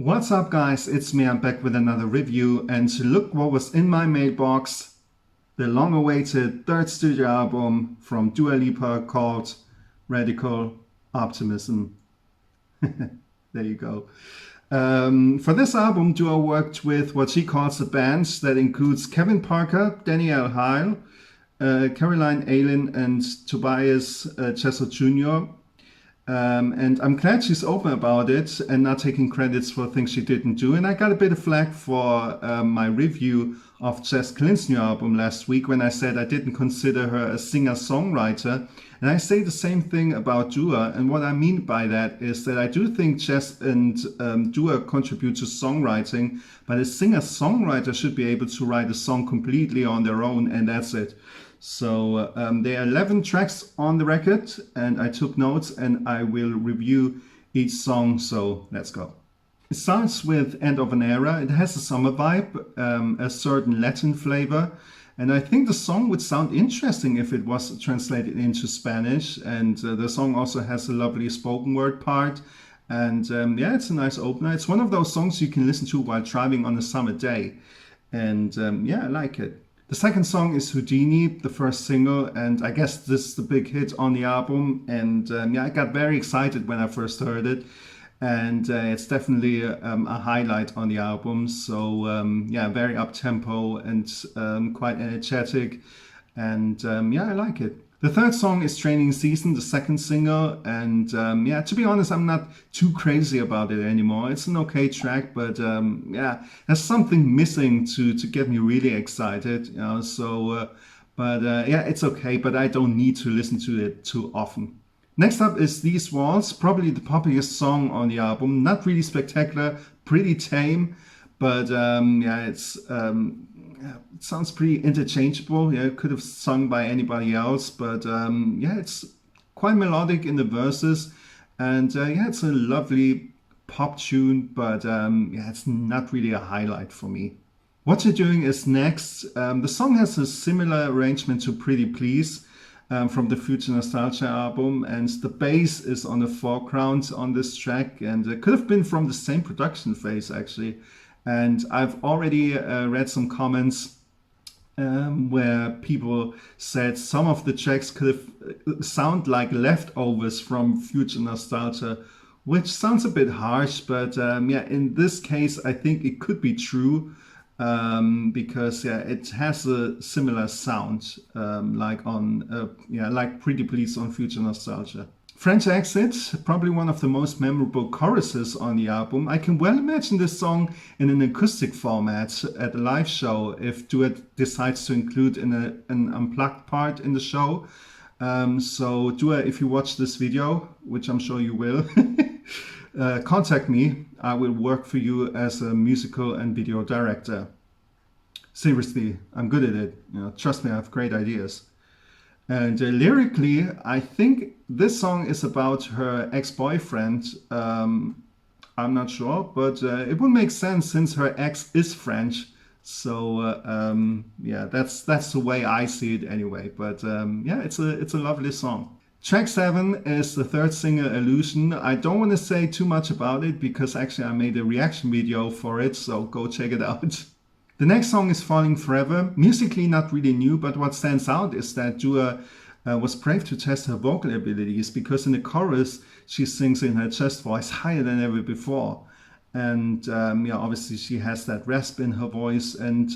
What's up guys, it's me, I'm back with another review, and look what was in my mailbox. The long-awaited third studio album from Dua Lipa called Radical Optimism. There you go. For this album, Dua worked with what she calls a band that includes Kevin Parker, Danielle Heil, Caroline Aylen and Tobias Chesso Jr. And I'm glad she's open about it and not taking credits for things she didn't do. And I got a bit of flack for my review of Jess Glynne's new album last week when I said I didn't consider her a singer-songwriter. And I say the same thing about Dua. And what I mean by that is that I do think Jess and Dua contribute to songwriting, but a singer-songwriter should be able to write a song completely on their own, and that's it. So there are 11 tracks on the record, and I took notes and I will review each song, so let's go. It starts with End of an Era. It has a summer vibe, a certain Latin flavor, and I think the song would sound interesting if it was translated into Spanish, and the song also has a lovely spoken word part, and yeah, it's a nice opener. It's one of those songs you can listen to while driving on a summer day, and yeah, I like it. The second song is Houdini, the first single, and I guess this is the big hit on the album. And yeah, I got very excited when I first heard it, and it's definitely a highlight on the album. So yeah, very up-tempo and quite energetic, and yeah, I like it. The third song is Training Season, the second single, and yeah, to be honest, I'm not too crazy about it anymore. It's an okay track, but yeah, there's something missing to get me really excited, you know. So, but yeah, it's okay, but I don't need to listen to it too often. Next up is These Walls, probably the poppiest song on the album. Not really spectacular, pretty tame, but yeah, it sounds pretty interchangeable. Yeah, it could have sung by anybody else, but yeah, it's quite melodic in the verses, and yeah, it's a lovely pop tune, but yeah, it's not really a highlight for me. What You're Doing is next. The song has a similar arrangement to Pretty Please from the Future Nostalgia album, and the bass is on the foreground on this track, and it could have been from the same production phase actually. And I've already read some comments where people said some of the tracks could have sound like leftovers from Future Nostalgia, which sounds a bit harsh, but yeah, in this case, I think it could be true because yeah, it has a similar sound like on yeah, like Pretty Please on Future Nostalgia. French Exit, probably one of the most memorable choruses on the album. I can well imagine this song in an acoustic format at a live show if Duet decides to include an unplugged part in the show. So Dua, if you watch this video, which I'm sure you will, contact me. I will work for you as a musical and video director. Seriously, I'm good at it. You know, trust me, I have great ideas. And lyrically, I think this song is about her ex-boyfriend. I'm not sure, but it would make sense since her ex is French. So yeah, that's the way I see it anyway. But yeah, it's a lovely song. Track 7 is the third single, Illusion. I don't want to say too much about it because actually I made a reaction video for it, so go check it out. The next song is Falling Forever. Musically not really new, but what stands out is that Dua was brave to test her vocal abilities, because in the chorus she sings in her chest voice higher than ever before. And yeah, obviously she has that rasp in her voice, and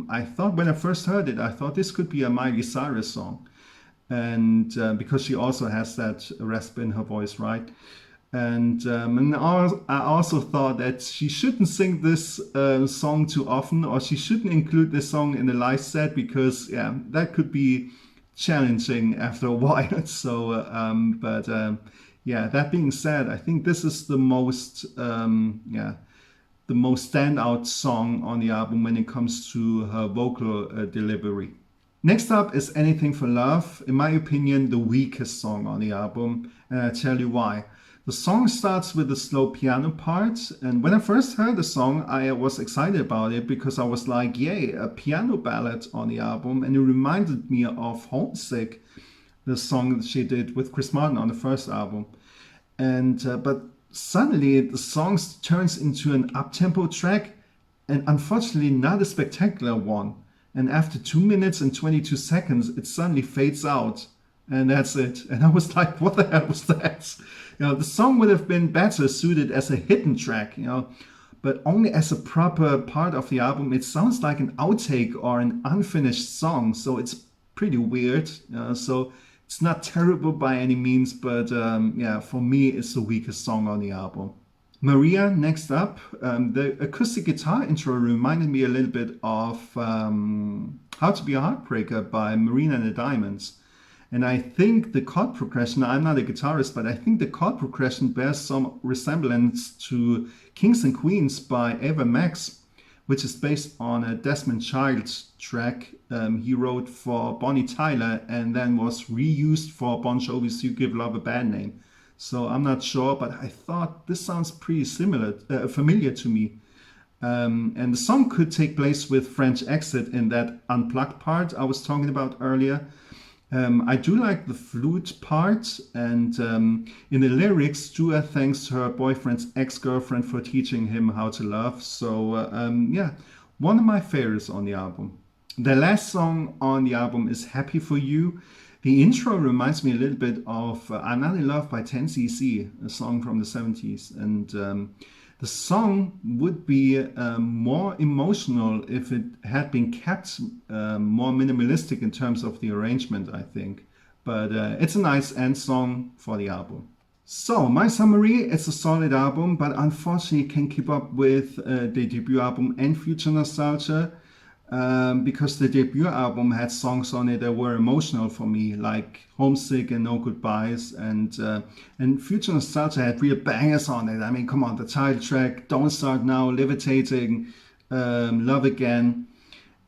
I thought when I first heard it, I thought this could be a Miley Cyrus song. And because she also has that rasp in her voice, right? And I also thought that she shouldn't sing this song too often, or she shouldn't include this song in the live set, because yeah, that could be challenging after a while. So, but yeah, that being said, I think this is the most yeah, the most standout song on the album when it comes to her vocal delivery. Next up is Anything for Love. In my opinion, the weakest song on the album, and I'll tell you why. The song starts with a slow piano part, and when I first heard the song, I was excited about it because I was like, yay, a piano ballad on the album, and it reminded me of Homesick, the song that she did with Chris Martin on the first album. And but suddenly the song turns into an up-tempo track, and unfortunately not a spectacular one. And after 2 minutes and 22 seconds, it suddenly fades out. And that's it. And I was like, what the hell was that? The song would have been better suited as a hidden track, but only as a proper part of the album. It sounds like an outtake or an unfinished song, so it's pretty weird. So it's not terrible by any means, but yeah, for me, it's the weakest song on the album. Maria, next up. The acoustic guitar intro reminded me a little bit of How to Be a Heartbreaker by Marina and the Diamonds. And I think the chord progression, I'm not a guitarist, but I think the chord progression bears some resemblance to Kings and Queens by Ava Max, which is based on a Desmond Child track he wrote for Bonnie Tyler and then was reused for Bon Jovi's You Give Love a Bad Name. So I'm not sure, but I thought this sounds pretty familiar to me. And the song could take place with French Exit in that unplugged part I was talking about earlier. I do like the flute part, and in the lyrics, Dua thanks her boyfriend's ex-girlfriend for teaching him how to love. So yeah, one of my favorites on the album. The last song on the album is Happy For You. The intro reminds me a little bit of I'm Not In Love by 10cc, a song from the 70s. And the song would be more emotional if it had been kept more minimalistic in terms of the arrangement, I think. But it's a nice end song for the album. So, my summary, it's a solid album, but unfortunately can't keep up with the debut album and Future Nostalgia. Because the debut album had songs on it that were emotional for me, like Homesick and No Goodbyes, and Future Nostalgia had real bangers on it. I mean, come on, the title track, Don't Start Now, Levitating, Love Again.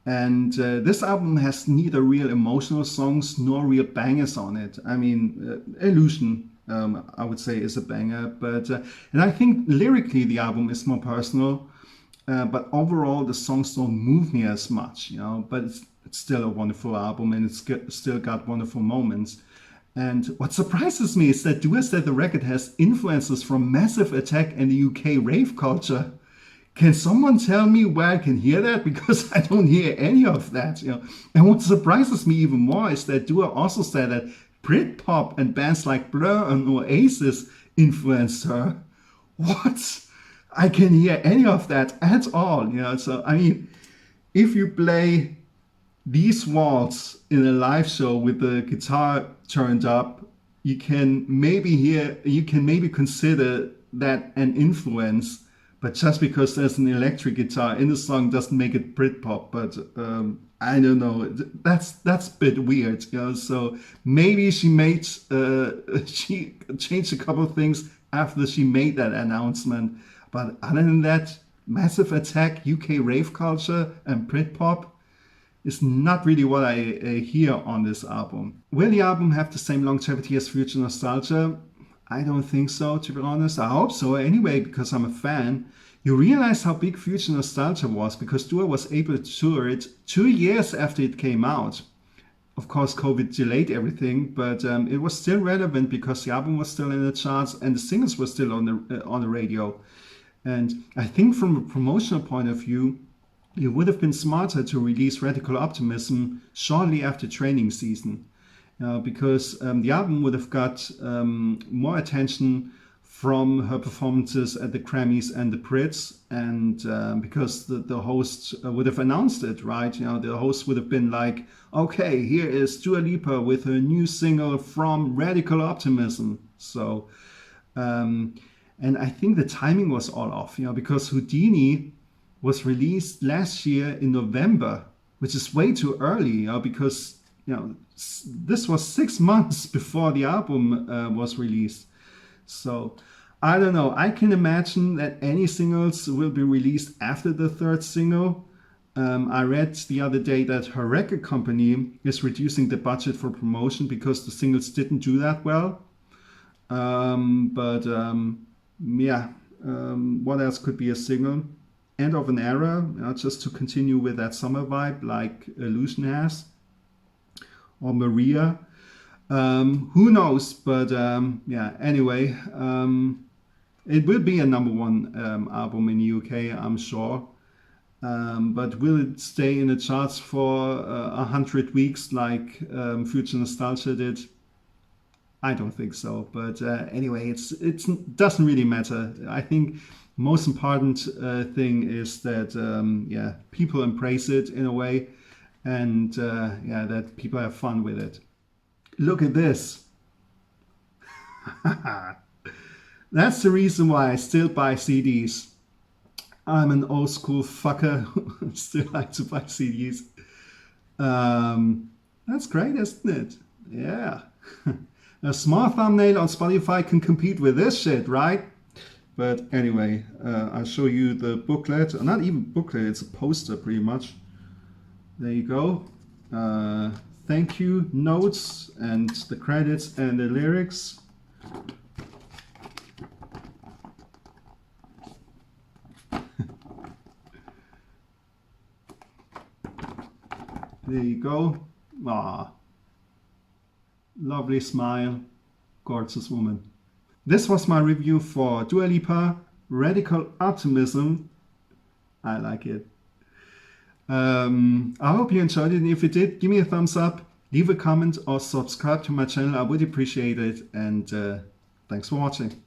And this album has neither real emotional songs nor real bangers on it. I mean, Illusion, I would say, is a banger, but and I think lyrically the album is more personal. But overall, the songs don't move me as much, but it's still a wonderful album and it's still got wonderful moments. And what surprises me is that Dua said the record has influences from Massive Attack and the UK rave culture. Can someone tell me where I can hear that? Because I don't hear any of that, And what surprises me even more is that Dua also said that Britpop and bands like Blur and Oasis influenced her. What? I can hear any of that at all, So, I mean, if you play these waltz in a live show with the guitar turned up, you can maybe consider that an influence, but just because there's an electric guitar in the song doesn't make it Britpop. But I don't know, that's a bit weird, So maybe she changed a couple of things after she made that announcement. But other than that, Massive Attack, UK rave culture, and Britpop is not really what I hear on this album. Will the album have the same longevity as Future Nostalgia? I don't think so, to be honest. I hope so anyway, because I'm a fan. You realize how big Future Nostalgia was because Dua was able to tour it 2 years after it came out. Of course, COVID delayed everything, but it was still relevant because the album was still in the charts and the singles were still on the radio. And I think from a promotional point of view, it would have been smarter to release Radical Optimism shortly after training season, because the album would have got more attention from her performances at the Grammys and the Brits, and because the host would have announced it, right? The host would have been like, okay, here is Dua Lipa with her new single from Radical Optimism. So, and I think the timing was all off, because Houdini was released last year in November, which is way too early, because this was 6 months before the album was released. So I don't know. I can imagine that any singles will be released after the third single. I read the other day that her record company is reducing the budget for promotion because the singles didn't do that well. Yeah, what else could be a single? End of an Era, just to continue with that summer vibe like Illusion has, or Maria. Who knows? But yeah, anyway, It will be a #1 album in the UK, I'm sure. But will it stay in the charts for 100 weeks like Future Nostalgia did? I don't think so. But anyway, it doesn't really matter. I think most important thing is that yeah, people embrace it in a way, and yeah, that people have fun with it. Look at this. That's the reason why I still buy CDs. I'm an old school fucker who still like to buy CDs. That's great, isn't it? Yeah. A small thumbnail on Spotify can compete with this shit, right? But anyway, I'll show you the booklet. Not even booklet, it's a poster pretty much. There you go. Thank you notes and the credits and the lyrics. There you go. Ah, lovely smile, gorgeous woman. This was my review for Dua Lipa, Radical Optimism. I like it. I hope you enjoyed it, and if you did, give me a thumbs up, leave a comment or subscribe to my channel. I would appreciate it, and thanks for watching.